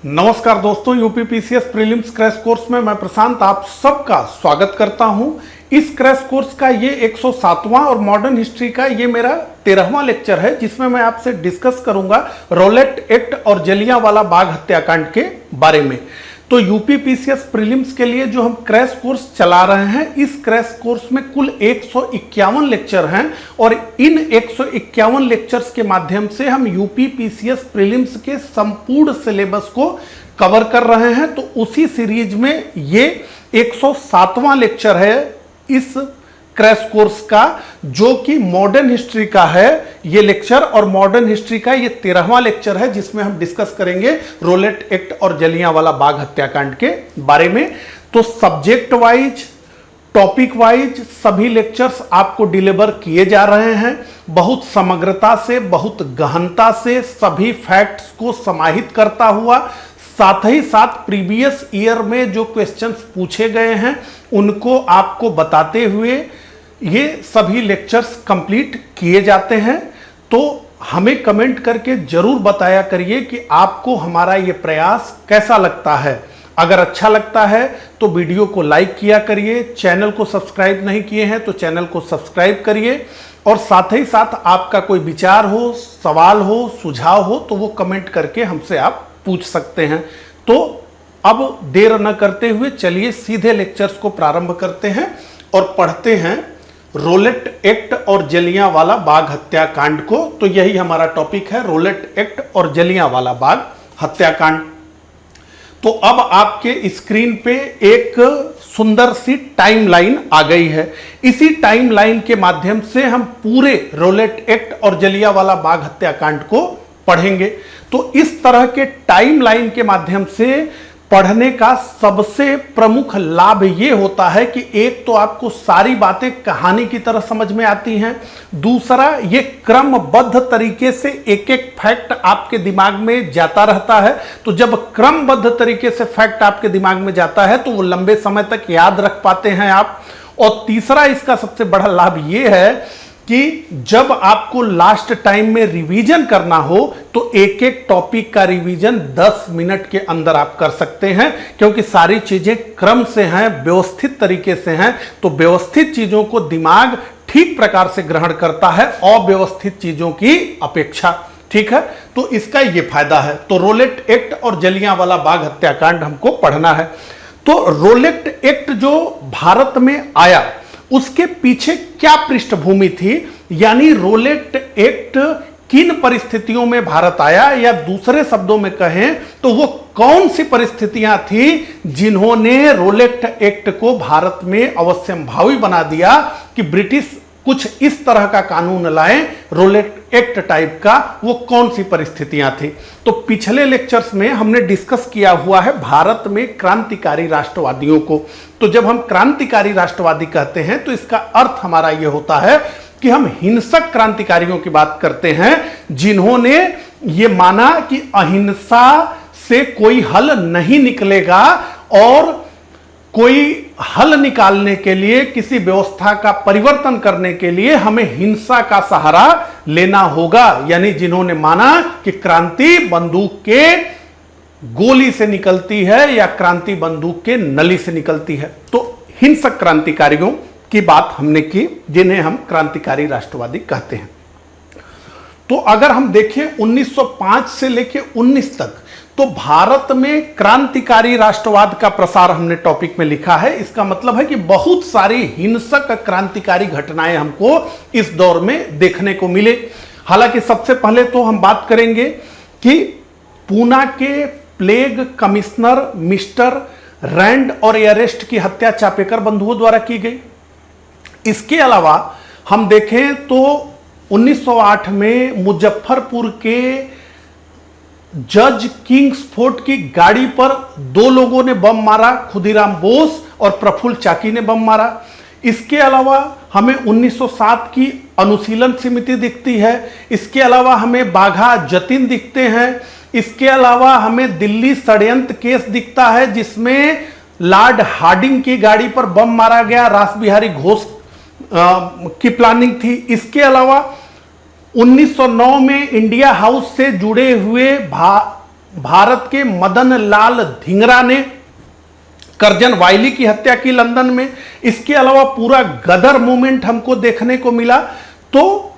नमस्कार दोस्तों, UP PCS prelims crash course में मैं प्रशांत आप सबका स्वागत करता हूं। इस क्रैश कोर्स का ये 107वां और मॉडर्न हिस्ट्री का ये मेरा 13वां लेक्चर है, जिसमें मैं आपसे डिस्कस करूंगा रॉलेट एक्ट और जलियांवाला बाग हत्याकांड के बारे में। तो यूपी पीसीएस प्रीलिम्स के लिए जो हम क्रैश कोर्स चला रहे हैं, इस क्रैश कोर्स में कुल 151 लेक्चर हैं और इन 151 लेक्चर्स के माध्यम से हम यूपी पीसीएस प्रीलिम्स के संपूर्ण सिलेबस को कवर कर रहे हैं। तो उसी सीरीज में ये 107वां लेक्चर है इस क्रैश कोर्स का, जो कि मॉडर्न हिस्ट्री का है ये लेक्चर, और मॉडर्न हिस्ट्री का ये 13वां लेक्चर है, जिसमें हम डिस्कस करेंगे रॉलेट एक्ट और जलियांवाला बाग हत्याकांड के बारे में। तो सब्जेक्ट वाइज, टॉपिक वाइज सभी लेक्चर्स आपको डिलीवर किए जा रहे हैं, बहुत समग्रता से, बहुत गहनता से, सभी फैक्ट्स को समाहित करता हुआ, साथ ही साथ प्रीवियस ईयर में जो क्वेश्चंस पूछे गए हैं उनको आपको बताते हुए ये सभी लेक्चर्स कंप्लीट किए जाते हैं। तो हमें कमेंट करके जरूर बताया करिए कि आपको हमारा ये प्रयास कैसा लगता है। अगर अच्छा लगता है तो वीडियो को लाइक किया करिए, चैनल को सब्सक्राइब नहीं किए हैं तो चैनल को सब्सक्राइब करिए, और साथ ही साथ आपका कोई विचार हो, सवाल हो, सुझाव हो तो वो कमेंट करके हमसे आप पूछ सकते हैं। तो अब देर न करते हुए चलिए सीधे लेक्चर्स को प्रारंभ करते हैं और पढ़ते हैं रॉलेट एक्ट और जलियांवाला बाग हत्याकांड को। तो यही हमारा टॉपिक है, रॉलेट एक्ट और जलियांवाला बाग हत्याकांड। तो अब आपके स्क्रीन पे एक सुंदर सी टाइमलाइन आ गई है। इसी टाइमलाइन के माध्यम से हम पूरे रॉलेट एक्ट और जलियांवाला बाग हत्याकांड को पढ़ेंगे। तो इस तरह के टाइमलाइन के माध्यम से पढ़ने का सबसे प्रमुख लाभ ये होता है कि एक तो आपको सारी बातें कहानी की तरह समझ में आती हैं, दूसरा ये क्रमबद्ध तरीके से एक एक फैक्ट आपके दिमाग में जाता रहता है। तो जब क्रमबद्ध तरीके से फैक्ट आपके दिमाग में जाता है तो वो लंबे समय तक याद रख पाते हैं आप। और तीसरा इसका सबसे बड़ा लाभ ये है कि जब आपको लास्ट टाइम में रिवीजन करना हो तो एक एक टॉपिक का रिवीजन 10 मिनट के अंदर आप कर सकते हैं, क्योंकि सारी चीजें क्रम से हैं, व्यवस्थित तरीके से हैं। तो व्यवस्थित चीजों को दिमाग ठीक प्रकार से ग्रहण करता है अव्यवस्थित चीजों की अपेक्षा। ठीक है, तो इसका यह फायदा है। तो रॉलेट एक्ट और जलियांवाला बाग हत्याकांड हमको पढ़ना है। तो रॉलेट एक्ट जो भारत में आया उसके पीछे क्या पृष्ठभूमि थी, यानी रॉलेट एक्ट किन परिस्थितियों में भारत आया, या दूसरे शब्दों में कहें तो वो कौन सी परिस्थितियां थी जिन्होंने रॉलेट एक्ट को भारत में अवश्यंभावी बना दिया कि ब्रिटिश कुछ इस तरह का कानून लाए रॉलेट एक्ट टाइप का। वो कौन सी परिस्थितियां थी? तो पिछले लेक्चर्स में हमने डिस्कस किया हुआ है भारत में क्रांतिकारी राष्ट्रवादियों को। तो जब हम क्रांतिकारी राष्ट्रवादी कहते हैं तो इसका अर्थ हमारा यह होता है कि हम हिंसक क्रांतिकारियों की बात करते हैं, जिन्होंने ये माना कि अहिंसा से कोई हल नहीं निकलेगा और कोई हल निकालने के लिए, किसी व्यवस्था का परिवर्तन करने के लिए हमें हिंसा का सहारा लेना होगा। यानी जिन्होंने माना कि क्रांति बंदूक के गोली से निकलती है या क्रांति बंदूक के नली से निकलती है। तो हिंसक क्रांतिकारियों की बात हमने की, जिन्हें हम क्रांतिकारी राष्ट्रवादी कहते हैं। तो अगर हम देखें 1905 से लेकर 19 तक, तो भारत में क्रांतिकारी राष्ट्रवाद का प्रसार हमने टॉपिक में लिखा है। इसका मतलब है कि बहुत सारी हिंसक क्रांतिकारी घटनाएं हमको इस दौर में देखने को मिले। हालांकि सबसे पहले तो हम बात करेंगे कि पूना के प्लेग कमिश्नर मिस्टर रैंड और एरेस्ट की हत्या चापेकर बंधुओं द्वारा की गई। इसके अलावा हम देखें तो 1908 में मुजफ्फरपुर के जज किंग्सफोर्ड की गाड़ी पर 2 लोगों ने बम मारा, खुदीराम बोस और प्रफुल्ल चाकी ने बम मारा। इसके अलावा हमें 1907 की अनुशीलन समिति दिखती है। इसके अलावा हमें बाघा जतिन दिखते हैं। इसके अलावा हमें दिल्ली षड्यंत्र केस दिखता है, जिसमें लॉर्ड हार्डिंग की गाड़ी पर बम मारा गया, रासबिहारी घोष की प्लानिंग थी। इसके अलावा 1909 में इंडिया हाउस से जुड़े हुए भारत के मदन लाल धिंगरा ने करजन वायली की हत्या की लंदन में। इसके अलावा पूरा गदर मूवमेंट हमको देखने को मिला। तो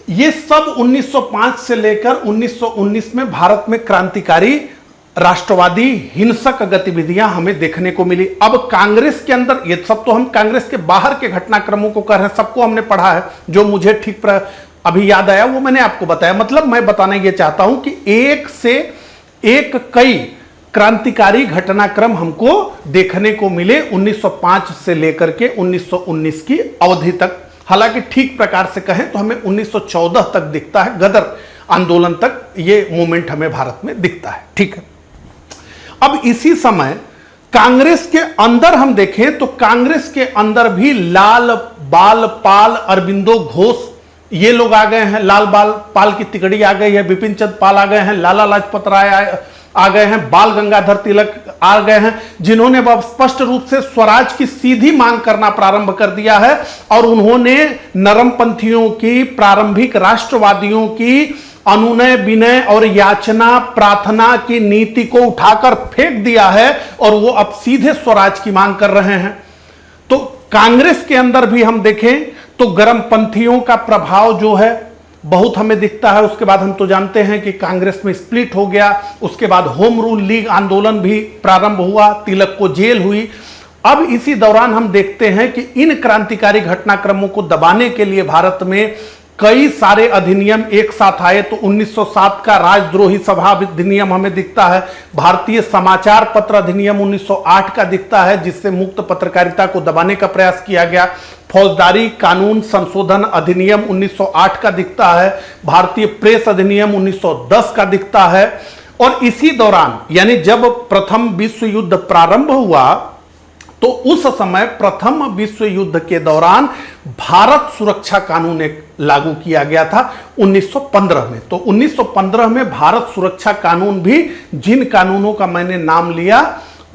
ये सब 1905 से लेकर 1919 में भारत में क्रांतिकारी राष्ट्रवादी हिंसक गतिविधियां हमें देखने को मिली। अब कांग्रेस के अंदर, ये सब तो हम कांग्रेस के बाहर के घटनाक्रमों को कर रहे हैं, सबको हमने पढ़ा है। जो मुझे ठीक अभी याद आया वो मैंने आपको बताया। मतलब मैं बताना ये चाहता हूं कि एक से एक कई क्रांतिकारी घटनाक्रम हमको देखने को मिले 1905 से लेकर के 1919 की अवधि तक। हालांकि ठीक प्रकार से कहें तो हमें 1914 तक दिखता है, गदर आंदोलन तक ये मूवमेंट हमें भारत में दिखता है। ठीक है, अब इसी समय कांग्रेस के अंदर हम देखें तो कांग्रेस के अंदर भी लाल बाल पाल, अरविंदो घोष, ये लोग आ गए हैं। लाल बाल पाल की तिकड़ी आ गई है, बिपिन चंद्र पाल आ गए हैं, लाला लाजपत राय आ गए हैं, बाल गंगाधर तिलक आ गए हैं, जिन्होंने स्पष्ट रूप से स्वराज की सीधी मांग करना प्रारंभ कर दिया है। और उन्होंने नरमपंथियों की, प्रारंभिक राष्ट्रवादियों की अनुनय विनय और याचना प्रार्थना की नीति को उठाकर फेंक दिया है और वो अब सीधे स्वराज की मांग कर रहे हैं। तो कांग्रेस के अंदर भी हम देखें तो गर्मपंथियों का प्रभाव जो है बहुत हमें दिखता है। उसके बाद हम तो जानते हैं कि कांग्रेस में स्प्लिट हो गया। उसके बाद होम रूल लीग आंदोलन भी प्रारंभ हुआ, तिलक को जेल हुई। अब इसी दौरान हम देखते हैं कि इन क्रांतिकारी घटनाक्रमों को दबाने के लिए भारत में कई सारे अधिनियम एक साथ आए। तो 1907 का राजद्रोही सभा अधिनियम हमें दिखता है, भारतीय समाचार पत्र अधिनियम 1908 का दिखता है, जिससे मुक्त पत्रकारिता को दबाने का प्रयास किया गया। फौजदारी कानून संशोधन अधिनियम 1908 का दिखता है, भारतीय प्रेस अधिनियम 1910 का दिखता है। और इसी दौरान यानी जब प्रथम विश्व युद्ध प्रारंभ हुआ तो उस समय प्रथम विश्व युद्ध के दौरान भारत सुरक्षा कानून एक लागू किया गया था 1915 में। तो 1915 में भारत सुरक्षा कानून भी, जिन कानूनों का मैंने नाम लिया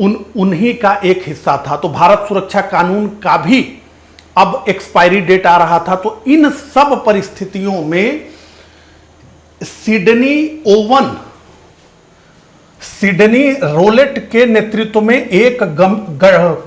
उन्हीं का एक हिस्सा था। तो भारत सुरक्षा कानून का भी अब एक्सपायरी डेट आ रहा था। तो इन सब परिस्थितियों में सिडनी रोलेट के नेतृत्व में एक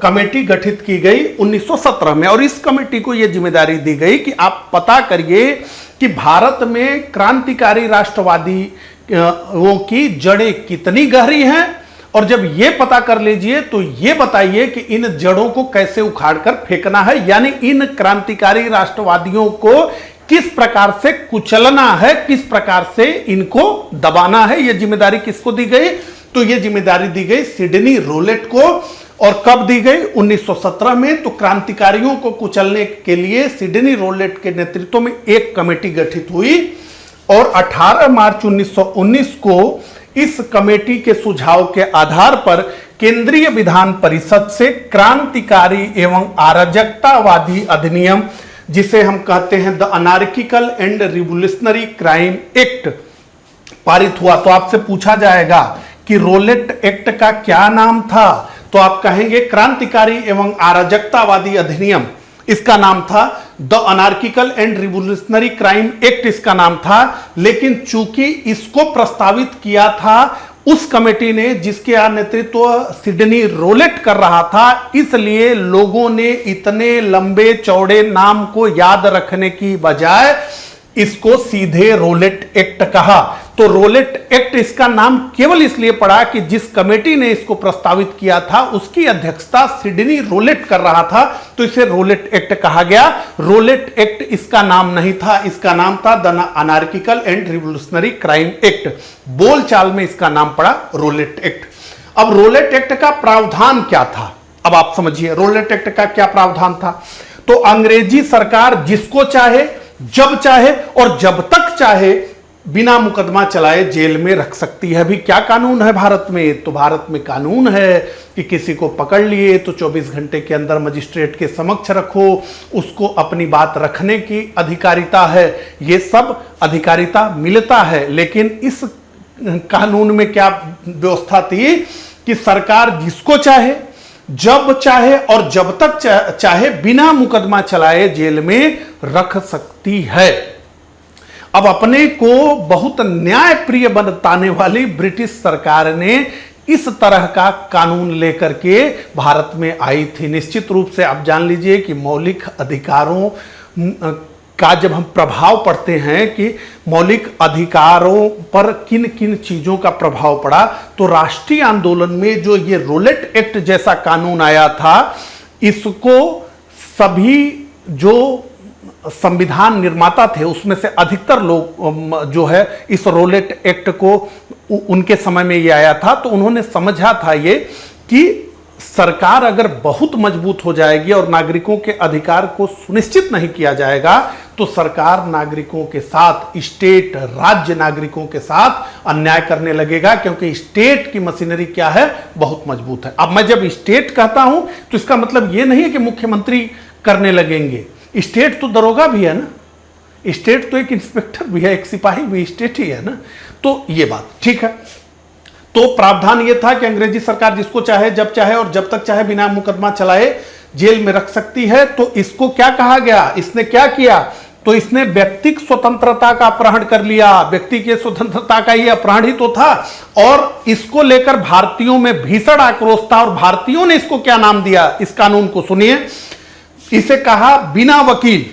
कमेटी गठित की गई 1917 में। और इस कमेटी को यह जिम्मेदारी दी गई कि आप पता करिए कि भारत में क्रांतिकारी राष्ट्रवादियों की जड़ें कितनी गहरी हैं, और जब ये पता कर लीजिए तो ये बताइए कि इन जड़ों को कैसे उखाड़कर फेंकना है, यानी इन क्रांतिकारी राष्ट्रवादियों को किस प्रकार से कुचलना है, किस प्रकार से इनको दबाना है। यह जिम्मेदारी किसको दी गई? तो यह जिम्मेदारी दी गई सिडनी रोलेट को। और कब दी गई? 1917 में। तो क्रांतिकारियों को कुचलने के लिए सिडनी रोलेट के नेतृत्व में एक कमेटी गठित हुई और 18 मार्च 1919 को इस कमेटी के सुझाव के आधार पर केंद्रीय विधान परिषद से क्रांतिकारी एवं अराजकतावादी अधिनियम, जिसे हम कहते हैं the anarchical and revolutionary crime act, पारित हुआ। तो आपसे पूछा जाएगा कि रोलेट एक्ट का क्या नाम था, तो आप कहेंगे क्रांतिकारी एवं अराजकतावादी अधिनियम। इसका नाम था the anarchical and revolutionary crime act, इसका नाम था। लेकिन चूंकि इसको प्रस्तावित किया था उस कमेटी ने जिसके नेतृत्व सिडनी रोलेट कर रहा था, इसलिए लोगों ने इतने लंबे चौड़े नाम को याद रखने की बजाय इसको सीधे रोलेट एक्ट कहा। तो रोलेट एक्ट इसका नाम केवल इसलिए पड़ा कि जिस कमेटी ने इसको प्रस्तावित किया था उसकी अध्यक्षता सिडनी रोलेट कर रहा था, तो इसे रोलेट एक्ट कहा गया। रोलेट एक्ट इसका नाम नहीं था, इसका नाम था the anarchical and revolutionary crime act. बोलचाल में इसका नाम पड़ा रोलेट एक्ट। अब रोलेट एक्ट का प्रावधान क्या था? अब आप समझिए रोलेट एक्ट का क्या प्रावधान था। तो अंग्रेजी सरकार जिसको चाहे, जब चाहे और जब तक चाहे बिना मुकदमा चलाए जेल में रख सकती है। अभी क्या कानून है भारत में? तो भारत में कानून है कि किसी को पकड़ लिए तो 24 घंटे के अंदर मजिस्ट्रेट के समक्ष रखो, उसको अपनी बात रखने की अधिकारिता है। ये सब अधिकारिता मिलता है। लेकिन इस कानून में क्या व्यवस्था थी कि सरकार जिसको चाहे, जब चाहे और जब तक चाहे बिना मुकदमा चलाए जेल में रख सकती है। अब अपने को बहुत न्यायप्रिय बताने वाली ब्रिटिश सरकार ने इस तरह का कानून लेकर के भारत में आई थी। निश्चित रूप से आप जान लीजिए कि मौलिक अधिकारों का जब हम प्रभाव पढ़ते हैं कि मौलिक अधिकारों पर किन किन चीजों का प्रभाव पड़ा, तो राष्ट्रीय आंदोलन में जो ये रोलेट एक्ट जैसा कानून आया था, इसको सभी जो संविधान निर्माता थे उसमें से अधिकतर लोग जो है इस रोलेट एक्ट को उनके समय में ये आया था, तो उन्होंने समझा था ये कि सरकार अगर बहुत मजबूत हो जाएगी और नागरिकों के अधिकार को सुनिश्चित नहीं किया जाएगा तो सरकार नागरिकों के साथ, स्टेट राज्य नागरिकों के साथ अन्याय करने लगेगा, क्योंकि स्टेट की मशीनरी क्या है, बहुत मजबूत है। अब मैं जब स्टेट कहता हूं तो इसका मतलब यह नहीं है कि मुख्यमंत्री करने लगेंगे। स्टेट तो दरोगा भी है ना, स्टेट तो एक इंस्पेक्टर भी है, एक सिपाही भी स्टेट ही है ना। तो ये बात ठीक है। तो प्रावधान ये था कि अंग्रेजी सरकार जिसको चाहे, जब चाहे और जब तक चाहे बिना मुकदमा चलाए जेल में रख सकती है। तो इसको क्या कहा गया, इसने क्या किया, तो इसने व्यक्तिक स्वतंत्रता का अपहरण कर लिया। व्यक्ति की स्वतंत्रता का ये अपहरण ही तो था, और इसको लेकर भारतीयों में भीषण आक्रोश था। और भारतीयों ने इसको क्या नाम दिया, इस कानून को सुनिए, इसे कहा बिना वकील,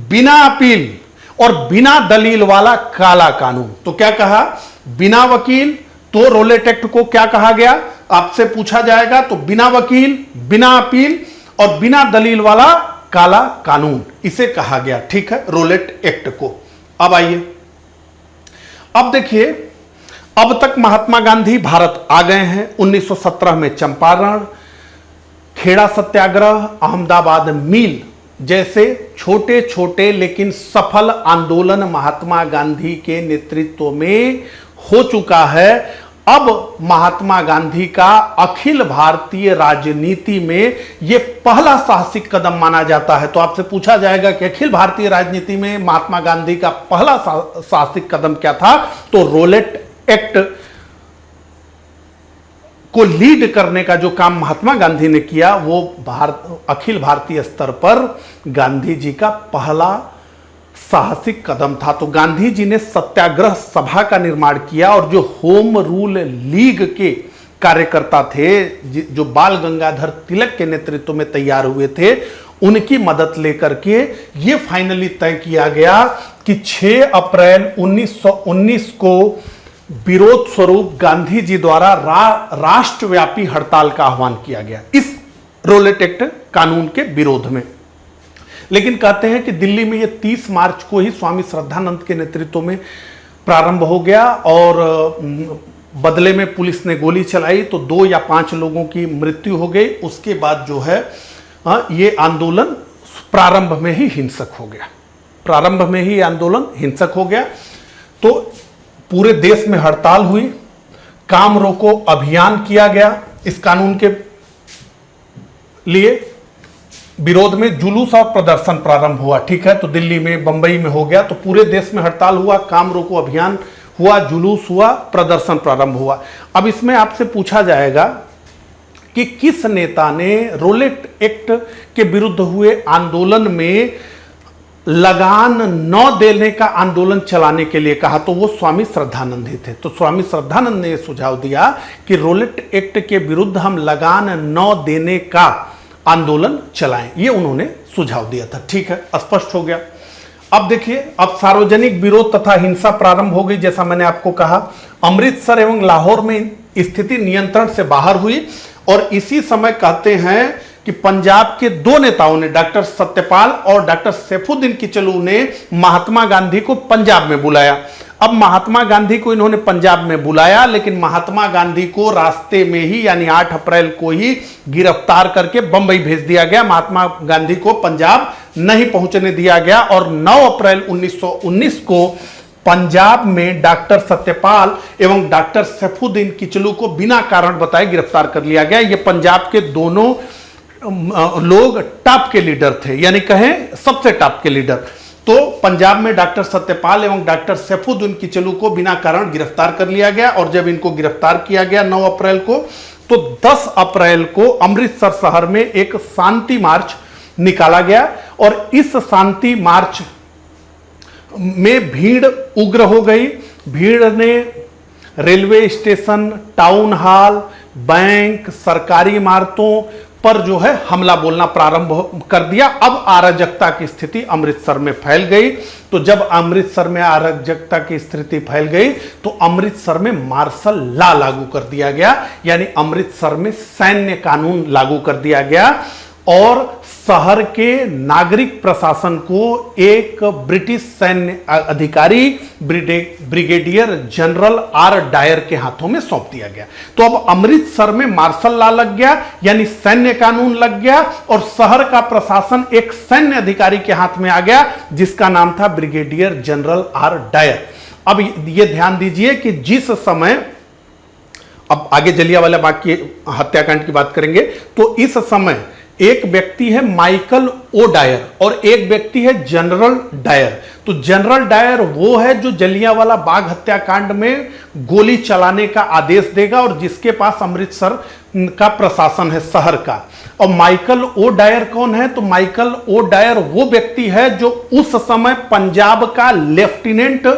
बिना अपील और बिना दलील वाला काला कानून। तो क्या कहा, बिना वकील, तो रोलेट एक्ट को क्या कहा गया, आपसे पूछा जाएगा, तो बिना वकील, बिना अपील और बिना दलील वाला काला कानून, इसे कहा गया। ठीक है, रोलेट एक्ट को। अब आइए, अब देखिए, अब तक महात्मा गांधी भारत आ गए हैं। 1917 में चंपारण, खेड़ा सत्याग्रह, अहमदाबाद मील जैसे छोटे छोटे लेकिन सफल आंदोलन महात्मा गांधी के नेतृत्व में हो चुका है। अब महात्मा गांधी का अखिल भारतीय राजनीति में यह पहला साहसिक कदम माना जाता है। तो आपसे पूछा जाएगा कि अखिल भारतीय राजनीति में महात्मा गांधी का पहला साहसिक कदम क्या था, तो रोलेट एक्ट को लीड करने का जो काम महात्मा गांधी ने किया वो अखिल भारतीय स्तर पर गांधी जी का पहला साहसिक कदम था। तो गांधी जी ने सत्याग्रह सभा का निर्माण किया, और जो होम रूल लीग के कार्यकर्ता थे, जो बाल गंगाधर तिलक के नेतृत्व में तैयार हुए थे, उनकी मदद लेकर के ये फाइनली तय किया गया कि 6 अप्रैल 1919 को विरोध स्वरूप गांधी जी द्वारा राष्ट्रव्यापी हड़ताल का आह्वान किया गया इस रोलेट एक्ट कानून के विरोध में। लेकिन कहते हैं कि दिल्ली में ये 30 मार्च को ही स्वामी श्रद्धानंद के नेतृत्व में प्रारंभ हो गया, और बदले में पुलिस ने गोली चलाई तो 2 या 5 लोगों की मृत्यु हो गई। उसके बाद जो है ये आंदोलन प्रारंभ में ही हिंसक हो गया, प्रारंभ में ही आंदोलन हिंसक हो गया। तो पूरे देश में हड़ताल हुई, काम रोको अभियान किया गया इस कानून के लिए, विरोध में जुलूस और प्रदर्शन प्रारंभ हुआ। ठीक है, तो दिल्ली में, बंबई में हो गया, तो पूरे देश में हड़ताल हुआ, काम रोको अभियान हुआ, जुलूस हुआ, प्रदर्शन प्रारंभ हुआ। अब इसमें आपसे पूछा जाएगा कि किस नेता ने रोलेट एक्ट के विरुद्ध हुए आंदोलन में लगान न देने का आंदोलन चलाने के लिए कहा, तो वो स्वामी श्रद्धानंद ही थे। तो स्वामी श्रद्धानंद ने यह सुझाव दिया कि रोलेट एक्ट के विरुद्ध हम लगान न देने का आंदोलन चलाएं, ये उन्होंने सुझाव दिया था। ठीक है, स्पष्ट हो गया। अब देखिए, अब सार्वजनिक विरोध तथा हिंसा प्रारंभ हो गई। जैसा मैंने आपको कहा, अमृतसर एवं लाहौर में स्थिति नियंत्रण से बाहर हुई, और इसी समय कहते हैं कि पंजाब के 2 नेताओं ने, डॉक्टर सत्यपाल और डॉक्टर सैफुद्दीन किचलू ने महात्मा गांधी को पंजाब में बुलाया। अब महात्मा गांधी को इन्होंने पंजाब में बुलाया, लेकिन महात्मा गांधी को रास्ते में ही यानी 8 अप्रैल को ही गिरफ्तार करके बंबई भेज दिया गया। महात्मा गांधी को पंजाब नहीं पहुंचने दिया गया, और 9 अप्रैल 1919 को पंजाब में डॉक्टर सत्यपाल एवं डॉक्टर सैफुद्दीन किचलू को बिना कारण बताए गिरफ्तार कर लिया गया। ये पंजाब के दोनों लोग टॉप के लीडर थे, यानी कहें सबसे टॉप के लीडर। तो पंजाब में डॉक्टर सत्यपाल एवं डॉक्टर सैफुद्दीन किचलू को बिना कारण गिरफ्तार कर लिया गया, और जब इनको गिरफ्तार किया गया 9 अप्रैल को, तो 10 अप्रैल को अमृतसर शहर में एक शांति मार्च निकाला गया, और इस शांति मार्च में भीड़ उग्र हो गई। भीड़ ने railway station, town hall, bank, सरकारी इमारतों पर जो है हमला बोलना प्रारंभ कर दिया। अब अराजकता की स्थिति अमृतसर में फैल गई। तो जब अमृतसर में अराजकता की स्थिति फैल गई तो अमृतसर में मार्शल लॉ लागू कर दिया गया, यानी अमृतसर में सैन्य कानून लागू कर दिया गया और शहर के नागरिक प्रशासन को एक ब्रिटिश सैन्य अधिकारी ब्रिगेडियर जनरल आर डायर के हाथों में सौंप दिया गया। तो अब अमृतसर में मार्शल लॉ लग गया, यानी सैन्य कानून लग गया और शहर का प्रशासन एक सैन्य अधिकारी के हाथ में आ गया जिसका नाम था ब्रिगेडियर जनरल आर डायर। अब ये ध्यान दीजिए कि जिस समय, अब आगे जलियांवाला बाग की हत्याकांड की बात करेंगे, तो इस समय एक व्यक्ति है माइकल ओ डायर और एक व्यक्ति है जनरल डायर। तो जनरल डायर वो है जो जलियांवाला बाग हत्याकांड में गोली चलाने का आदेश देगा और जिसके पास अमृतसर का प्रशासन है शहर का। और माइकल ओ डायर कौन है? तो माइकल ओ डायर वो व्यक्ति है जो उस समय पंजाब का लेफ्टिनेंट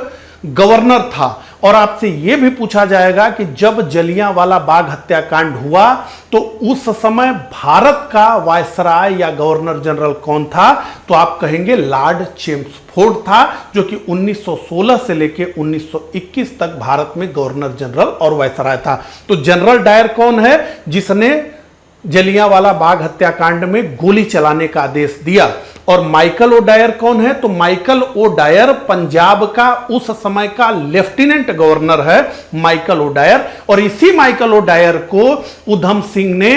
गवर्नर था। और आपसे यह भी पूछा जाएगा कि जब जलियांवाला बाग हत्याकांड हुआ तो उस समय भारत का वायसराय या गवर्नर जनरल कौन था? तो आप कहेंगे लॉर्ड चेम्सफोर्ड था, जो कि 1916 से लेकर 1921 तक भारत में गवर्नर जनरल और वायसराय था। तो जनरल डायर कौन है? जिसने जलियांवाला बाग हत्याकांड में गोली चलाने का आदेश दिया। और माइकल ओ डायर कौन है? तो माइकल ओ डायर पंजाब का उस समय का लेफ्टिनेंट गवर्नर है माइकल ओ डायर। और इसी माइकल ओ डायर को उधम सिंह ने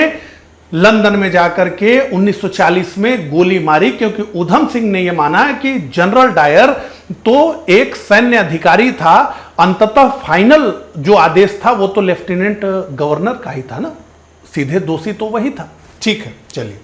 लंदन में जाकर के 1940 में गोली मारी, क्योंकि उधम सिंह ने यह माना कि जनरल डायर तो एक सैन्य अधिकारी था, अंततः फाइनल जो आदेश था वो तो लेफ्टिनेंट गवर्नर का ही था ना, सीधे दोषी तो वही था। ठीक है, चलिए।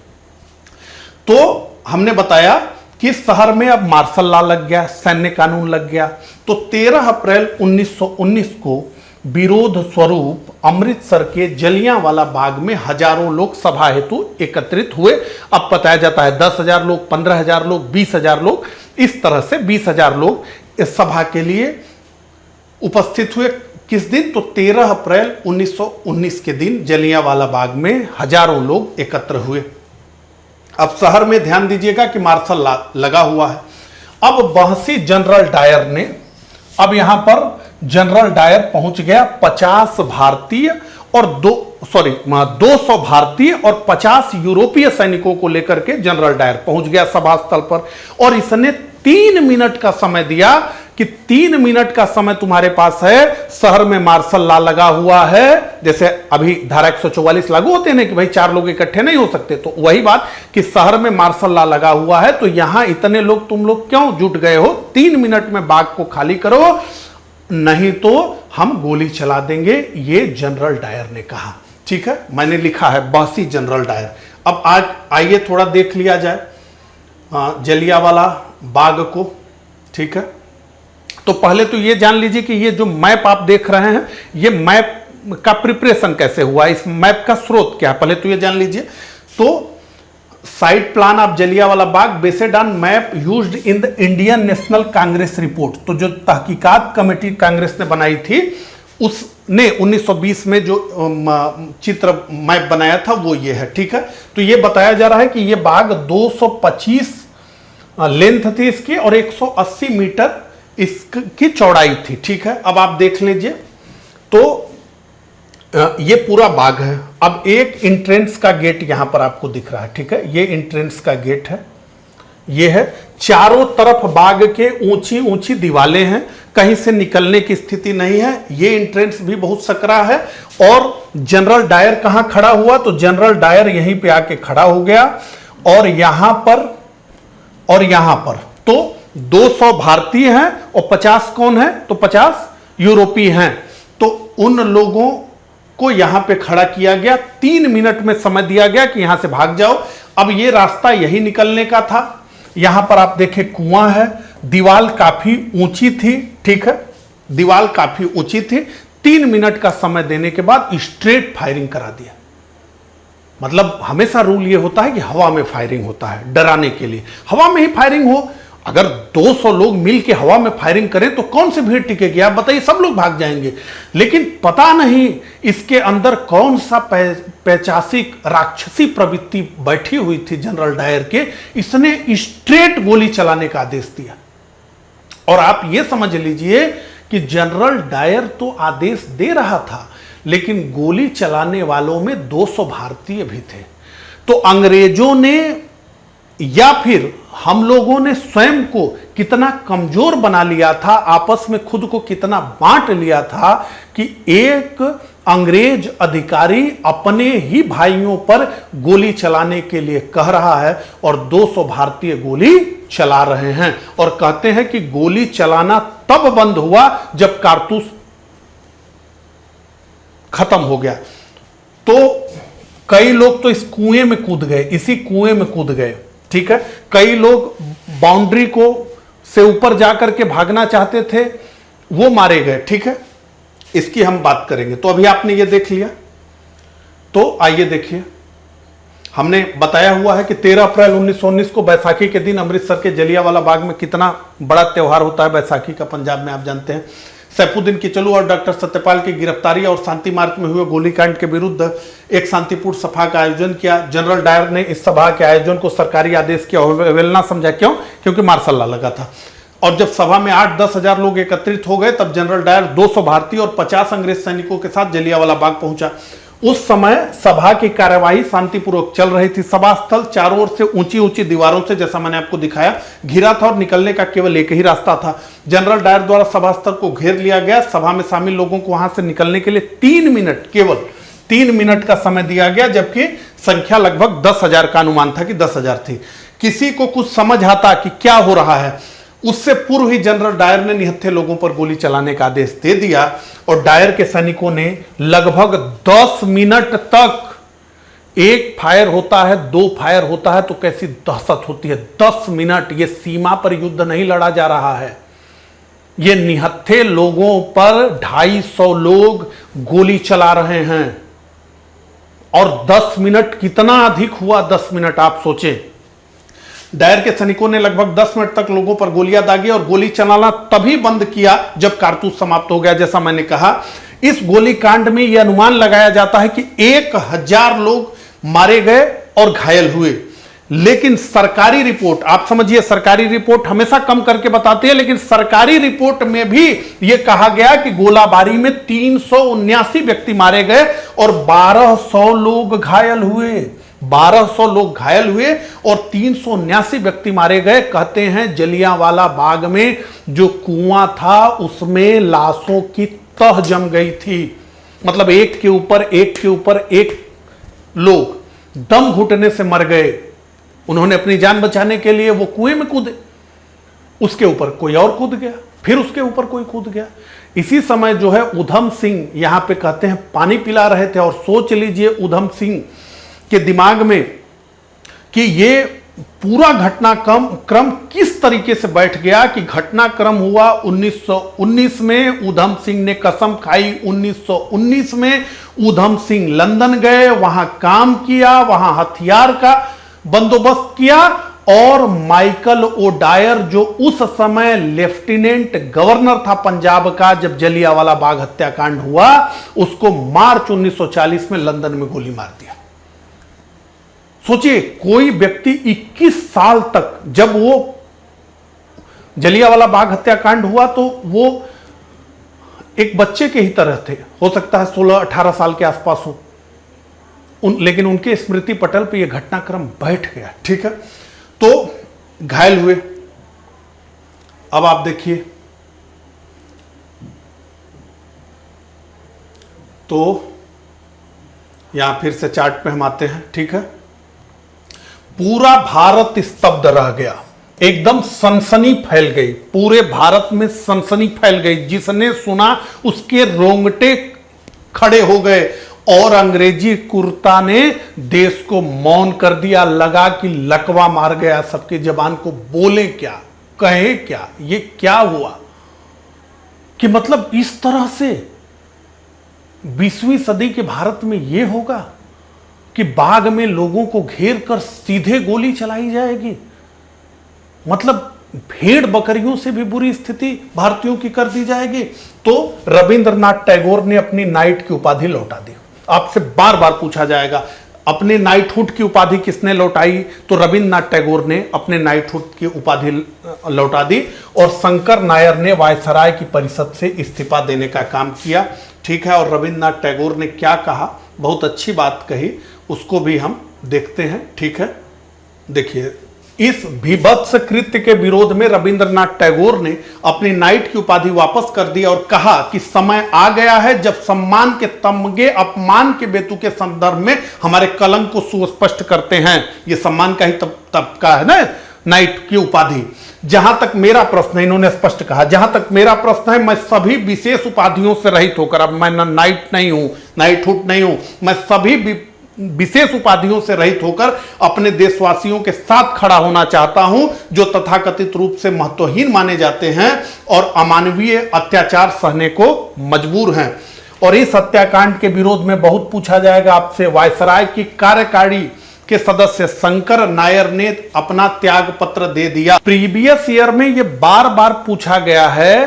तो हमने बताया कि शहर में अब मार्शल लॉ लग गया, सैन्य कानून लग गया। तो 13 अप्रैल 1919 को विरोध स्वरूप अमृतसर के जलियांवाला बाग में हजारों लोग सभा हेतु एकत्रित हुए। अब बताया जाता है 10,000 लोग, 15,000 लोग, 20,000 लोग, इस तरह से 20,000 लोग इस सभा के लिए उपस्थित हुए। किस दिन? तो 13 अप्रैल 1919 के दिन जलियांवाला बाग में हजारों लोग एकत्र हुए। अब शहर में ध्यान दीजिएगा कि मार्शल लॉ लगा हुआ है। अब बहसी जनरल डायर ने, अब यहां पर जनरल डायर पहुंच गया 50 भारतीय और 200 भारतीय और 50 यूरोपीय सैनिकों को लेकर के जनरल डायर पहुंच गया सभा स्थल पर। और इसने 3 मिनट का समय दिया कि 3 मिनट का समय तुम्हारे पास है, शहर में मार्शल लॉ लगा हुआ है। जैसे अभी धारा 144 लागू होते हैं ना कि भाई 4 लोग इकट्ठे नहीं हो सकते, तो वही बात कि शहर में मार्शल लॉ लगा हुआ है, तो यहां इतने लोग तुम लोग क्यों जुट गए हो? 3 मिनट में बाग को खाली करो, नहीं तो हम गोली चला देंगे, ये जनरल डायर ने कहा। ठीक है, मैंने लिखा है बहसी जनरल डायर। अब आज आइए थोड़ा देख लिया जाए जलियांवाला बाग को। ठीक है, तो पहले तो ये जान लीजिए कि ये जो मैप आप देख रहे हैं, ये मैप का प्रिपरेशन कैसे हुआ, इस मैप का स्रोत क्या है, पहले तो ये जान लीजिए। तो site plan of Jallianwala Bagh based on map used in the Indian national Congress report. तो जो तहकीकात कमेटी कांग्रेस ने बनाई थी उसने 1920 में जो चित्र मैप बनाया था वो ये है। ठीक है, तो ये बताया जा रहा है कि ये बाग 225 लेंथ थी इसकी और 180 मीटर इसकी चौड़ाई थी। ठीक है, अब आप देख लीजिए, तो ये पूरा बाग है। अब एक एंट्रेंस का गेट यहां पर आपको दिख रहा है। ठीक है, ये एंट्रेंस का गेट है, ये है। चारों तरफ बाग के ऊंची ऊंची दीवारें हैं, कहीं से निकलने की स्थिति नहीं है। ये एंट्रेंस भी बहुत सकरा है। और जनरल डायर कहां खड़ा हुआ? तो जनरल डायर यहीं पे आके खड़ा हो गया। और यहां पर तो 200 भारतीय हैं और 50 कौन है? तो 50 यूरोपीय हैं। तो उन लोगों को यहां पे खड़ा किया गया, 3 मिनट में समय दिया गया कि यहां से भाग जाओ। अब ये रास्ता यही निकलने का था। यहां पर आप देखें कुआं है, दीवार काफी ऊंची थी। ठीक है, दीवार काफी ऊंची थी। 3 मिनट का समय देने के बाद स्ट्रेट फायरिंग करा दिया। मतलब हमेशा रूल ये होता है कि हवा में फायरिंग होता है डराने के लिए, हवा में ही फायरिंग हो। अगर 200 लोग मिल के हवा में फायरिंग करें तो कौन सी भीड़ टिकेगी? आप बताइए, सब लोग भाग जाएंगे। लेकिन पता नहीं इसके अंदर कौन सा पैचासिक राक्षसी प्रवृत्ति बैठी हुई थी जनरल डायर के, इसने स्ट्रेट गोली चलाने का आदेश दिया। और आप यह समझ लीजिए कि जनरल डायर तो आदेश दे रहा था, लेकिन गोली चलाने वालों में 200 भारतीय भी थे। तो अंग्रेजों ने या फिर हम लोगों ने स्वयं को कितना कमजोर बना लिया था, आपस में खुद को कितना बांट लिया था कि एक अंग्रेज अधिकारी अपने ही भाइयों पर गोली चलाने के लिए कह रहा है और 200 भारतीय गोली चला रहे हैं। और कहते हैं कि गोली चलाना तब बंद हुआ जब कारतूस खत्म हो गया। तो कई लोग तो इस कुएं में कूद गए, इसी कुएं में कूद गए, ठीक है। कई लोग बाउंड्री को से ऊपर जाकर के भागना चाहते थे, वो मारे गए, ठीक है। इसकी हम बात करेंगे। तो अभी आपने ये देख लिया, तो आइए देखिए, हमने बताया हुआ है कि 13 अप्रैल 1919 को बैसाखी के दिन अमृतसर के जलियांवाला बाग में कितना बड़ा त्योहार होता है बैसाखी का, पंजाब में आप जानते हैं। सैफुद्दीन किचलू और डॉक्टर सत्यपाल की गिरफ्तारी और शांति मार्च में हुए गोलीकांड के विरुद्ध एक शांतिपूर्ण सभा का आयोजन किया। जनरल डायर ने इस सभा के आयोजन को सरकारी आदेश की अवहेलना समझा। क्यों? क्योंकि मार्शल लॉ लगा था। और जब सभा में 8-10 हजार लोग एकत्रित हो गए, तब जनरल डायर 200 भारतीय और 50 अंग्रेज सैनिकों के साथ जलियांवाला बाग पहुंचा। उस समय सभा की कार्यवाही शांतिपूर्वक चल रही थी। सभा स्थल चारों ओर से ऊंची ऊंची दीवारों से, जैसा मैंने आपको दिखाया, घिरा था और निकलने का केवल एक ही रास्ता था। जनरल डायर द्वारा सभा स्थल को घेर लिया गया। सभा में शामिल लोगों को वहां से निकलने के लिए 3 मिनट, केवल 3 मिनट का समय दिया गया, जबकि संख्या लगभग 10,000 का अनुमान था कि 10,000 थी। किसी को कुछ समझ आता कि क्या हो रहा है, उससे पूर्व ही जनरल डायर ने निहत्थे लोगों पर गोली चलाने का आदेश दे दिया। और डायर के सैनिकों ने लगभग 10 मिनट तक, एक फायर होता है, 2 फायर होता है, तो कैसी दहशत होती है। 10 मिनट, ये सीमा पर युद्ध नहीं लड़ा जा रहा है, ये निहत्थे लोगों पर 250 लोग गोली चला रहे हैं। और 10 मिनट कितना अधिक हुआ? 10 मिनट आप सोचें। डायर के सैनिकों ने लगभग 10 मिनट तक लोगों पर गोलियां दागी और गोली चलाना तभी बंद किया जब कारतूस समाप्त हो गया। जैसा मैंने कहा, इस गोलीकांड में यह अनुमान लगाया जाता है कि 1000 लोग मारे गए और घायल हुए। लेकिन सरकारी रिपोर्ट, आप समझिए, सरकारी रिपोर्ट हमेशा कम करके बताती है, लेकिन सरकारी रिपोर्ट में भी यह कहा गया कि गोलाबारी में 379 व्यक्ति मारे गए और 1200 लोग घायल हुए। 1200 लोग घायल हुए और 379 व्यक्ति मारे गए। कहते हैं जलियांवाला बाग में जो कुआं था उसमें लाशों की तह जम गई थी। मतलब एक के ऊपर एक लोग दम घुटने से मर गए। उन्होंने अपनी जान बचाने के लिए वो कुएं में कूदे, उसके ऊपर कोई और कूद गया, फिर उसके ऊपर कोई कूद गया। इसी समय जो है उधम सिंह यहां पे कहते हैं पानी पिला रहे थे। और सोच लीजिए उधम सिंह के दिमाग में कि ये पूरा घटनाक्रम किस तरीके से बैठ गया कि घटनाक्रम हुआ 1919 में। उधम सिंह ने कसम खाई 1919 में। उधम सिंह लंदन गए, वहां काम किया, वहां हथियार का बंदोबस्त किया और माइकल ओ डायर, जो उस समय लेफ्टिनेंट गवर्नर था पंजाब का जब जलियांवाला बाग हत्याकांड हुआ, उसको मार्च 1940 में लंदन में गोली मार दिया। सोचिए, कोई व्यक्ति 21 साल तक, जब वो जलियांवाला बाग हत्याकांड हुआ तो वो एक बच्चे के ही तरह थे, हो सकता है 16-18 साल के आसपास हो, लेकिन उनके स्मृति पटल पे ये घटनाक्रम बैठ गया, ठीक है। तो घायल हुए। अब आप देखिए, तो यहां फिर से चार्ट पे हम आते हैं, ठीक है। पूरा भारत स्तब्ध रह गया, एकदम सनसनी फैल गई, पूरे भारत में सनसनी फैल गई। जिसने सुना उसके रोंगटे खड़े हो गए और अंग्रेजी कुर्ता ने देश को मौन कर दिया। लगा कि लकवा मार गया सबकी जबान को, बोले क्या, कहे क्या, ये क्या हुआ कि मतलब इस तरह से 20वीं सदी के भारत में यह होगा कि बाग में लोगों को घेर कर सीधे गोली चलाई जाएगी। मतलब भेड़ बकरियों से भी बुरी स्थिति भारतीयों की कर दी जाएगी। तो रविंद्रनाथ टैगोर ने अपनी नाइट की उपाधि लौटा दी। आपसे बार बार पूछा जाएगा अपने नाइटहुड की उपाधि किसने लौटाई, तो रविंद्रनाथ टैगोर ने अपने नाइटहुड की उपाधि लौटा दी और शंकर नायर ने वायसराय की परिषद से इस्तीफा देने का काम किया। ठीक है, और रविंद्रनाथ टैगोर ने क्या कहा, बहुत अच्छी बात कही, उसको भी हम देखते हैं। ठीक है, देखिए, इस भीभत्स कृत्य के विरोध में रविंद्रनाथ टैगोर ने अपनी नाइट की उपाधि वापस कर दी और कहा कि समय आ गया है जब सम्मान के तमगे अपमान के बेतु के संदर्भ में हमारे कलंक को सुस्पष्ट करते हैं। ये सम्मान का ही तब का है ना नाइट की उपाधि। जहां तक मेरा प्रश्न है, इन्होंने स्पष्ट कहा, जहां तक मेरा प्रश्न है, मैं सभी विशेष उपाधियों से रहित होकर, अब मैं नाइट नहीं हूं, नाइटहुड नहीं हूं, मैं सभी विशेष उपाधियों से रहित होकर अपने देशवासियों के साथ खड़ा होना चाहता हूं जो तथाकथित रूप से महत्वहीन माने जाते हैं और अमानवीय अत्याचार सहने को मजबूर हैं। और इस हत्याकांड के विरोध में बहुत पूछा जाएगा आपसे। वायसराय की कार्यकारी के सदस्य शंकर नायर ने अपना त्याग पत्र दे दिया। प्रीवियस ईयर में यह बार बार पूछा गया है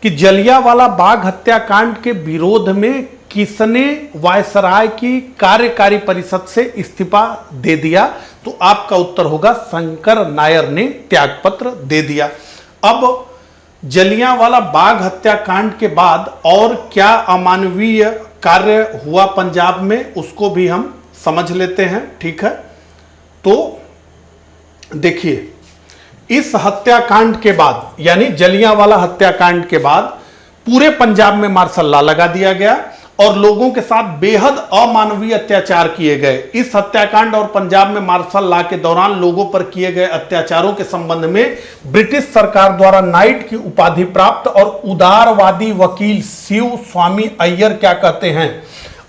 कि जलियांवाला बाग हत्याकांड के विरोध में किसने वायसराय की कार्यकारी परिषद से इस्तीफा दे दिया, तो आपका उत्तर होगा शंकर नायर ने त्यागपत्र दे दिया। अब जलियांवाला बाग हत्याकांड के बाद और क्या अमानवीय कार्य हुआ पंजाब में, उसको भी हम समझ लेते हैं। ठीक है, तो देखिए, इस हत्याकांड के बाद, यानी जलियांवाला हत्याकांड के बाद पूरे पंजाब में मार्शल लॉ लगा दिया गया और लोगों के साथ बेहद अमानवीय अत्याचार किए गए। इस हत्याकांड और पंजाब में मार्शल लॉ के दौरान लोगों पर किए गए अत्याचारों के संबंध में ब्रिटिश सरकार द्वारा नाइट की उपाधि प्राप्त और उदारवादी वकील शिव स्वामी अय्यर क्या कहते हैं।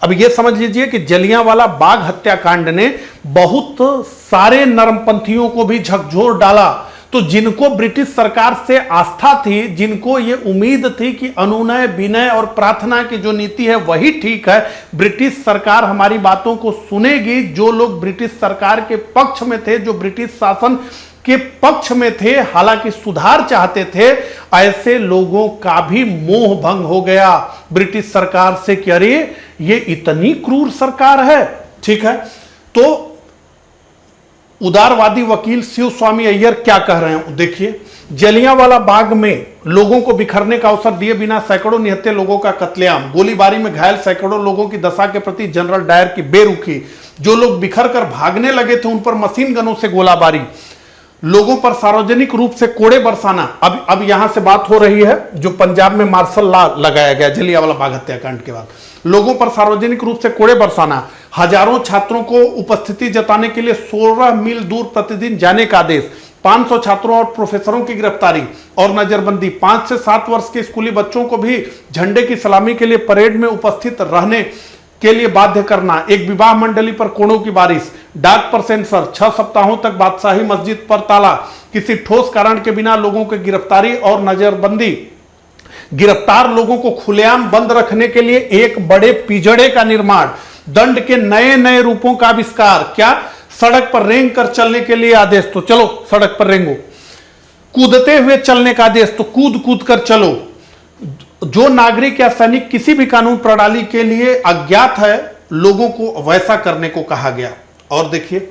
अब यह समझ लीजिए कि जलियांवाला बाग हत्याकांड ने बहुत सारे नरमपंथियों को भी झकझोर डाला। तो जिनको ब्रिटिश सरकार से आस्था थी, जिनको ये उम्मीद थी कि अनुनय विनय और प्रार्थना की जो नीति है वही ठीक है, ब्रिटिश सरकार हमारी बातों को सुनेगी, जो लोग ब्रिटिश सरकार के पक्ष में थे, जो ब्रिटिश शासन के पक्ष में थे, हालांकि सुधार चाहते थे, ऐसे लोगों का भी मोह भंग हो गया ब्रिटिश सरकार से कि अरे ये इतनी क्रूर सरकार है। ठीक है, तो उदारवादी वकील शिव स्वामी अय्यर क्या कह रहे हैं, देखिए। जलियांवाला बाग में लोगों को बिखरने का अवसर दिए बिना सैकड़ों निहत्थे लोगों का कत्लेआम, गोलीबारी में घायल सैकड़ों लोगों की दशा के प्रति जनरल डायर की बेरुखी, जो लोग बिखर कर भागने लगे थे उन पर मशीन गनों से गोलाबारी, लोगों पर सार्वजनिक रूप से कोड़े बरसाना। अब यहां से बात हो रही है जो पंजाब में मार्शल लॉ लगाया गया जलियांवाला बाग हत्याकांड के बाद, लोगों पर सार्वजनिक रूप से कोड़े बरसाना, हजारों छात्रों को उपस्थिति जताने के लिए 16 मील दूर प्रतिदिन जाने का आदेश, 500 छात्रों और प्रोफेसरों की गिरफ्तारी और नजरबंदी, 5 से 7 वर्ष के स्कूली बच्चों को भी झंडे की सलामी के लिए परेड में उपस्थित रहने के लिए बाध्य करना, एक विवाह मंडली पर कोड़ों की बारिश, डाक पर सेंसर, 6 सप्ताहों तक बादशाही मस्जिद पर ताला, किसी ठोस कारण के बिना लोगों की गिरफ्तारी और नजरबंदी, गिरफ्तार लोगों को खुलेआम बंद रखने के लिए एक बड़े पिजड़े का निर्माण, दंड के नए नए रूपों का आविष्कार, क्या सड़क पर रेंग कर चलने के लिए आदेश, तो चलो सड़क पर रेंगो, कूदते हुए चलने का आदेश, तो कूद कूद कर चलो, जो नागरिक या सैनिक किसी भी कानून प्रणाली के लिए अज्ञात है लोगों को वैसा करने को कहा गया। और देखिए,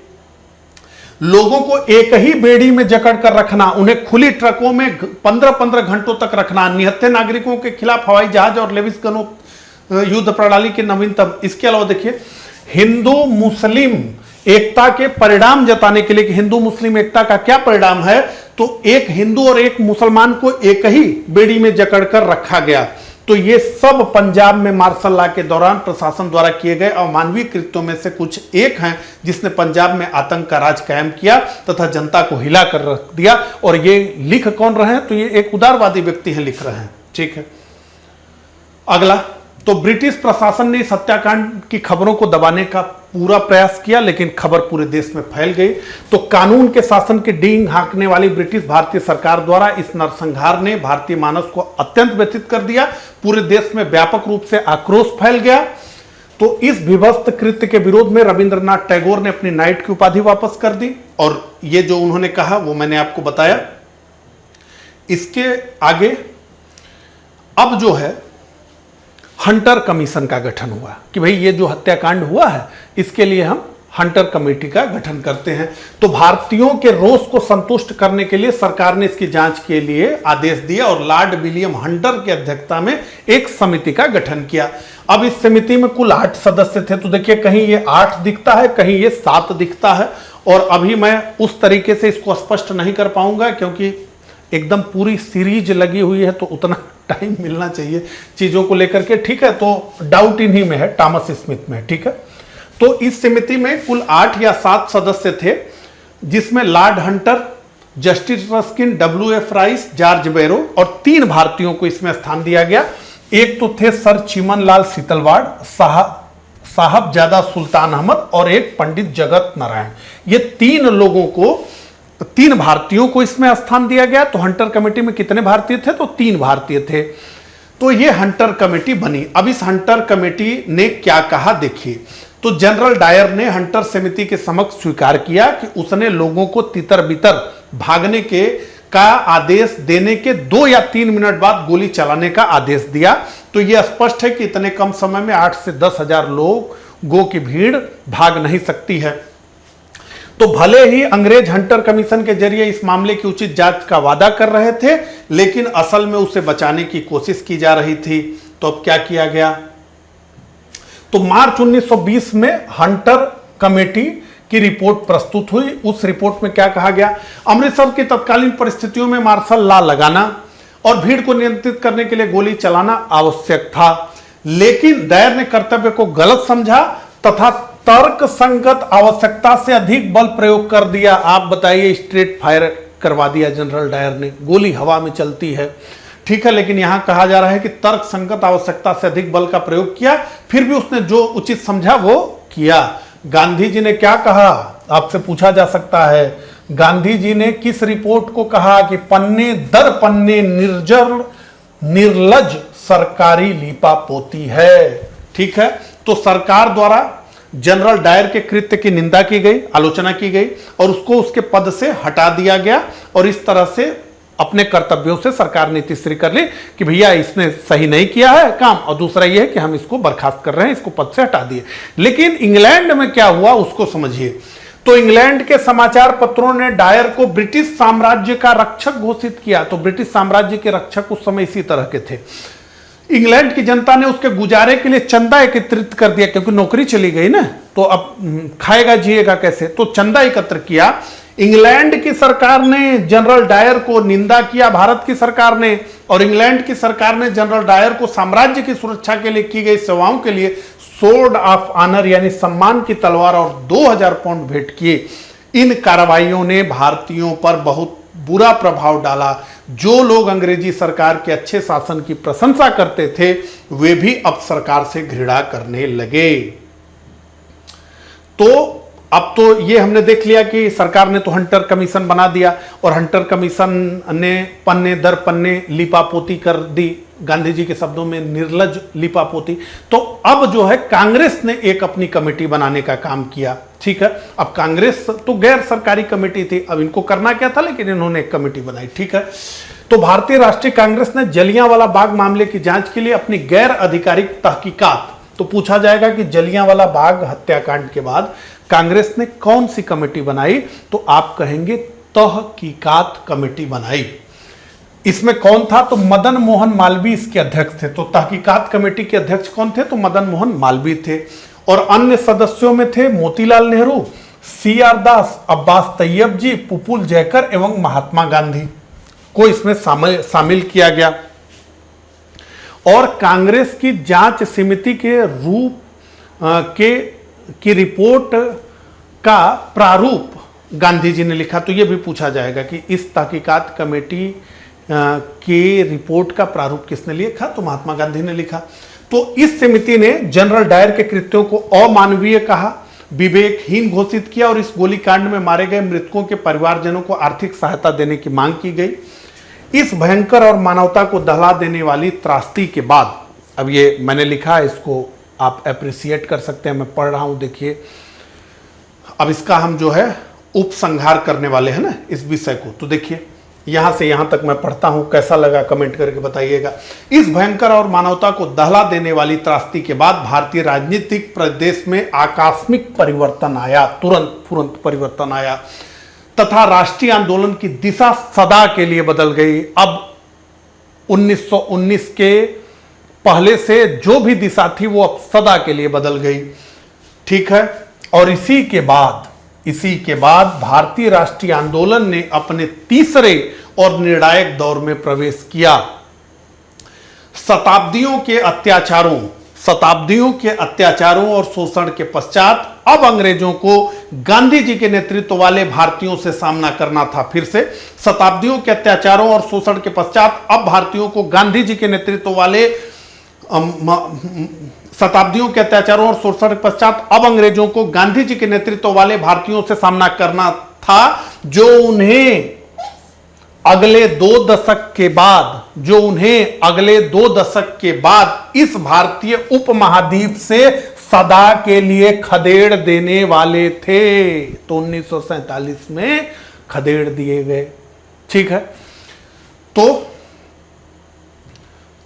लोगों को एक ही बेड़ी में जकड़ कर रखना, उन्हें खुली ट्रकों में 15-15 घंटों तक रखना, निहत्थे नागरिकों के खिलाफ हवाई जहाज और लेविस गनों युद्ध प्रणाली के नवीनतम। इसके अलावा देखिए, हिंदू मुस्लिम एकता के परिणाम जताने के लिए कि हिंदू मुस्लिम एकता का क्या परिणाम है, तो एक हिंदू और एक मुसलमान को एक ही बेड़ी में जकड़ कर रखा गया। तो ये सब पंजाब में मार्शल लॉ के दौरान प्रशासन द्वारा किए गए अमानवीय कृत्यों में से कुछ एक हैं, जिसने पंजाब में आतंक का राज कायम किया तथा जनता को हिला कर रख दिया। और ये लिख कौन रहे हैं, तो ये एक उदारवादी व्यक्ति हैं लिख रहे हैं। ठीक है, अगला, तो ब्रिटिश प्रशासन ने इस हत्याकांड की खबरों को दबाने का पूरा प्रयास किया, लेकिन खबर पूरे देश में फैल गई। तो कानून के शासन की डींग हाँकने वाली ब्रिटिश भारतीय सरकार द्वारा इस नरसंहार ने भारतीय मानस को अत्यंत व्यथित कर दिया। पूरे देश में व्यापक रूप से आक्रोश फैल गया। तो इस विभत्स कृत्य के विरोध में रविंद्रनाथ टैगोर ने अपनी नाइट की उपाधि वापस कर दी। और ये जो उन्होंने कहा वो मैंने आपको बताया। इसके आगे अब जो है हंटर कमीशन का गठन हुआ कि भाई ये जो हत्याकांड हुआ है इसके लिए हम हंटर कमेटी का गठन करते हैं। तो भारतीयों के रोष को संतुष्ट करने के लिए सरकार ने इसकी जांच के लिए आदेश दिया और लॉर्ड विलियम हंटर की अध्यक्षता में एक समिति का गठन किया। अब इस समिति में कुल 8 सदस्य थे। तो देखिए कहीं ये 8 दिखता है, कहीं ये 7 दिखता है, और अभी मैं उस तरीके से इसको स्पष्ट नहीं कर पाऊंगा क्योंकि एकदम पूरी सीरीज लगी हुई है, तो उतना टाइम मिलना चाहिए चीजों को लेकर के, ठीक है। तो डाउट इन्हीं में है, टॉमस स्मिथ में, ठीक है। तो इस समिति में कुल 8 या 7 सदस्य थे, जिसमें Lord Hunter, Justice Ruskin, WF Rice, George Barrow और 3 भारतीयों को इसमें स्थान दिया गया। एक तो थे सर चिमन लाल सीतलवाड़, साहबजादा सुल्तान अहमद और एक पंडित जगत नारायण। ये 3 लोगों को, 3 भारतीयों को इसमें स्थान दिया गया। तो हंटर कमेटी में कितने भारतीय थे? तो 3 भारतीय थे। तो ये हंटर कमेटी बनी। अब इस हंटर कमेटी ने क्या कहा देखिए। तो जनरल डायर ने हंटर समिति के समक्ष स्वीकार किया कि उसने लोगों को तितर बितर भागने का आदेश देने के 2 या 3 मिनट बाद गोली चलाने का आदेश दिया। तो यह स्पष्ट है कि इतने कम समय में 8 से 10 हजार लोगों की भीड़ भाग नहीं सकती है। तो भले ही अंग्रेज हंटर कमीशन के जरिए इस मामले की उचित जांच का वादा कर रहे थे, लेकिन असल में उसे बचाने की कोशिश की जा रही थी। तो अब क्या किया गया? तो मार्च 1920 में हंटर कमेटी की रिपोर्ट प्रस्तुत हुई। उस रिपोर्ट में क्या कहा गया? अमृतसर की तत्कालीन परिस्थितियों में मार्शल लॉ लगाना और भीड़ को नियंत्रित करने के लिए गोली चलाना आवश्यक था, लेकिन डायर ने कर्तव्य को गलत समझा तथा तर्क संगत आवश्यकता से अधिक बल प्रयोग कर दिया। आप बताइए, स्ट्रेट फायर करवा दिया जनरल डायर ने, गोली हवा में चलती है, ठीक है, लेकिन यहां कहा जा रहा है कि तर्क संगत आवश्यकता से अधिक बल का प्रयोग किया, फिर भी उसने जो उचित समझा वो किया। गांधी जी ने क्या कहा? आपसे पूछा जा सकता है, गांधी जी ने किस रिपोर्ट को कहा कि पन्ने दर पन्ने निर्लज सरकारी लीपापोती है, ठीक है। तो सरकार द्वारा जनरल डायर के कृत्य की निंदा की गई, आलोचना की गई और उसको उसके पद से हटा दिया गया, और इस तरह से अपने कर्तव्यों से सरकार ने तीसरी कर ली कि भैया इसने सही नहीं किया है काम, और दूसरा यह है कि हम इसको बर्खास्त कर रहे हैं, इसको पद से हटा दिए। लेकिन इंग्लैंड में क्या हुआ उसको समझिए। तो इंग्लैंड के समाचार पत्रों ने डायर को ब्रिटिश साम्राज्य का रक्षक घोषित किया। तो ब्रिटिश साम्राज्य के रक्षक उस समय इसी तरह के थे। इंग्लैंड की जनता ने उसके गुजारे के लिए चंदा एकत्रित कर दिया, क्योंकि नौकरी चली गई ना, तो अब खाएगा जिएगा कैसे, तो चंदा एकत्र किया। इंग्लैंड की सरकार ने जनरल डायर को निंदा किया, भारत की सरकार ने, और इंग्लैंड की सरकार ने जनरल डायर को साम्राज्य की सुरक्षा के लिए की गई सेवाओं के लिए सोर्ड ऑफ ऑनर यानी सम्मान की तलवार और 2000 पाउंड भेंट किए। इन कार्रवाइयों ने भारतीयों पर बहुत बुरा प्रभाव डाला। जो लोग अंग्रेजी सरकार के अच्छे शासन की प्रशंसा करते थे, वे भी अब सरकार से घृणा करने लगे। तो अब तो ये हमने देख लिया कि सरकार ने तो हंटर कमीशन बना दिया, और हंटर कमीशन ने पन्ने दर पन्ने लिपापोती कर दी, गांधी जी के शब्दों में निर्लज लिपापोती। तो अब जो है कांग्रेस ने एक अपनी कमेटी बनाने का काम किया, ठीक है। अब कांग्रेस तो गैर सरकारी कमेटी थी, अब इनको करना क्या था, लेकिन इन्होंने एक कमेटी बनाई, ठीक है। तो भारतीय राष्ट्रीय कांग्रेस ने जलियांवाला बाग मामले की जांच के लिए अपनी गैर आधिकारिक तहकीकात, तो पूछा जाएगा कि जलियांवाला बाग हत्याकांड के बाद कांग्रेस ने कौन सी कमेटी बनाई, तो आप कहेंगे तहकीकात कमेटी बनाई। इसमें कौन था? तो मदन मोहन मालवीय इसके अध्यक्ष थे। तो तहकीकात कमेटी के अध्यक्ष कौन थे? तो मदन मोहन मालवीय थे, और अन्य सदस्यों में थे मोतीलाल नेहरू, CR दास, अब्बास तैयब जी, पुपुल जयकर एवं महात्मा गांधी को इसमें शामिल किया गया। और कांग्रेस की जांच समिति के रूप की रिपोर्ट का प्रारूप गांधी जी ने लिखा। तो यह भी पूछा जाएगा कि इस तहकीकात कमेटी की रिपोर्ट का प्रारूप किसने लिखा? तो महात्मा गांधी ने लिखा। तो इस समिति ने जनरल डायर के कृत्यों को अमानवीय कहा, विवेकहीन घोषित किया, और इस गोलीकांड में मारे गए मृतकों के परिवारजनों को आर्थिक सहायता देने की मांग की गई। इस भयंकर और मानवता को दहला देने वाली त्रासदी के बाद, अब ये मैंने लिखा है, इसको आप एप्रिसिएट कर सकते हैं, मैं पढ़ रहा हूं, देखिए। अब इसका हम जो है उपसंहार करने वाले हैं ना इस विषय को। तो देखिए यहां से यहां तक मैं पढ़ता हूं, कैसा लगा कमेंट करके बताइएगा। इस भयंकर और मानवता को दहला देने वाली त्रासदी के बाद भारतीय राजनीतिक प्रदेश में आकस्मिक परिवर्तन आया, तुरंत परिवर्तन आया तथा राष्ट्रीय आंदोलन की दिशा सदा के लिए बदल गई। अब 1919 के पहले से जो भी दिशा थी वो अब सदा के लिए बदल गई, ठीक है। और इसी के बाद भारतीय राष्ट्रीय आंदोलन ने अपने तीसरे और निर्णायक दौर में प्रवेश किया। शताब्दियों के अत्याचारों और शोषण के पश्चात अब अंग्रेजों को गांधी जी के नेतृत्व वाले भारतीयों से सामना करना था। फिर से, शताब्दियों के अत्याचारों और शोषण के पश्चात अब भारतीयों को गांधी जी के नेतृत्व वाले शताब्दियों के अत्याचारों और शोषण के पश्चात अब अंग्रेजों को गांधी जी के नेतृत्व वाले भारतीयों से सामना करना था, जो उन्हें अगले 2 दशक के बाद इस भारतीय उपमहाद्वीप से सदा के लिए खदेड़ देने वाले थे। तो 1947 में खदेड़ दिए गए, ठीक है। तो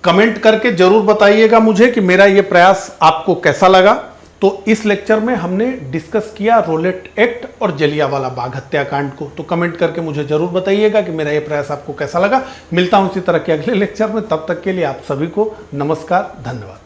कमेंट करके जरूर बताइएगा मुझे कि मेरा यह प्रयास आपको कैसा लगा। तो इस लेक्चर में हमने डिस्कस किया रोलेट एक्ट और जलियांवाला बाग हत्याकांड को। तो कमेंट करके मुझे जरूर बताइएगा कि मेरा यह प्रयास आपको कैसा लगा। मिलता हूं इसी तरह के अगले लेक्चर में, तब तक के लिए आप सभी को नमस्कार, धन्यवाद।